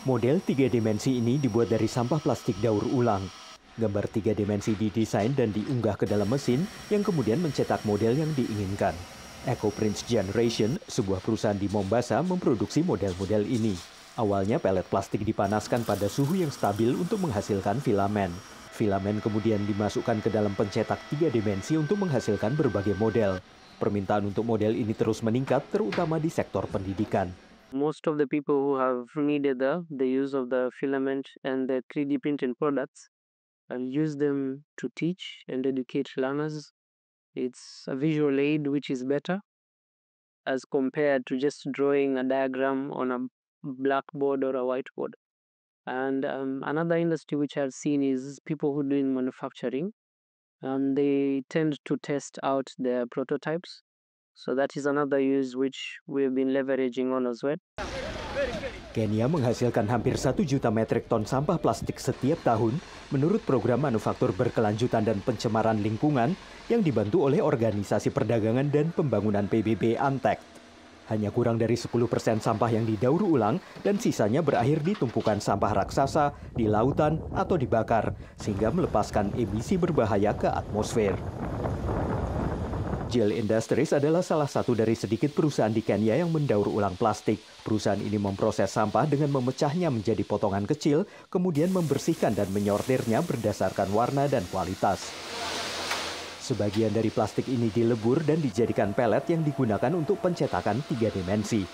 Model 3 dimensi ini dibuat dari sampah plastik daur ulang. Gambar 3 dimensi didesain dan diunggah ke dalam mesin yang kemudian mencetak model yang diinginkan. EcoPrints Generation, sebuah perusahaan di Mombasa, memproduksi model-model ini. Awalnya pelet plastik dipanaskan pada suhu yang stabil untuk menghasilkan filamen. Filamen kemudian dimasukkan ke dalam pencetak 3 dimensi untuk menghasilkan berbagai model. Permintaan untuk model ini terus meningkat, terutama di sektor pendidikan. Most of the people who have needed the use of the filament and the 3D printing products and use them to teach and educate learners. It's a visual aid which is better as compared to just drawing a diagram on a blackboard or a whiteboard. And another industry which I've seen is people who do in manufacturing. They tend to test out their prototypes. So that is another use which we've been leveraging on as well. Kenya menghasilkan hampir 1 juta metrik ton sampah plastik setiap tahun menurut program manufaktur berkelanjutan dan pencemaran lingkungan yang dibantu oleh Organisasi Perdagangan dan Pembangunan PBB ANTEC. Hanya kurang dari 10% sampah yang didaur ulang dan sisanya berakhir di tumpukan sampah raksasa, di lautan, atau dibakar, sehingga melepaskan emisi berbahaya ke atmosfer. GEL Industries adalah salah satu dari sedikit perusahaan di Kenya yang mendaur ulang plastik. Perusahaan ini memproses sampah dengan memecahnya menjadi potongan kecil, kemudian membersihkan dan menyortirnya berdasarkan warna dan kualitas. Sebagian dari plastik ini dilebur dan dijadikan pelet yang digunakan untuk pencetakan 3 dimensi.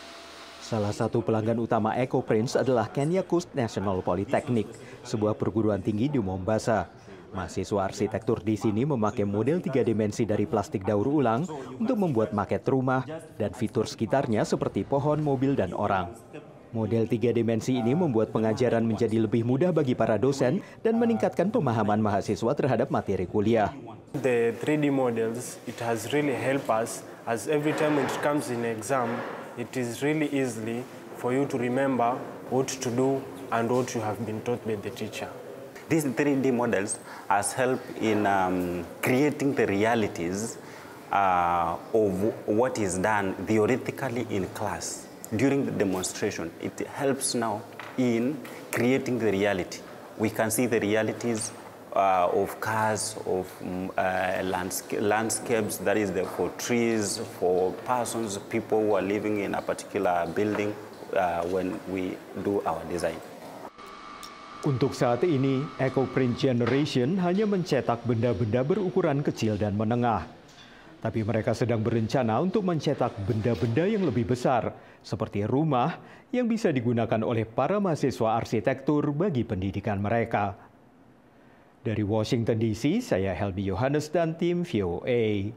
Salah satu pelanggan utama EcoPrints adalah Kenya Coast National Polytechnic, sebuah perguruan tinggi di Mombasa. Mahasiswa arsitektur di sini memakai model 3 dimensi dari plastik daur ulang untuk membuat maket rumah dan fitur sekitarnya seperti pohon, mobil, dan orang. Model 3 dimensi ini membuat pengajaran menjadi lebih mudah bagi para dosen dan meningkatkan pemahaman mahasiswa terhadap materi kuliah. The 3D models, it has really helped us as every time it comes in exam, it is really easily for you to remember what to do and what you have been taught by the teacher. These 3D models has helped in creating the realities of what is done theoretically in class. During the demonstration, it helps now in creating the reality. We can see the realities of cars, of landscapes, that is for trees, for persons, people who are living in a particular building when we do our design. Untuk saat ini, EcoPrint Generation hanya mencetak benda-benda berukuran kecil dan menengah. Tapi mereka sedang berencana untuk mencetak benda-benda yang lebih besar, seperti rumah yang bisa digunakan oleh para mahasiswa arsitektur bagi pendidikan mereka. Dari Washington DC, saya Helmi Yohanes dan tim VOA.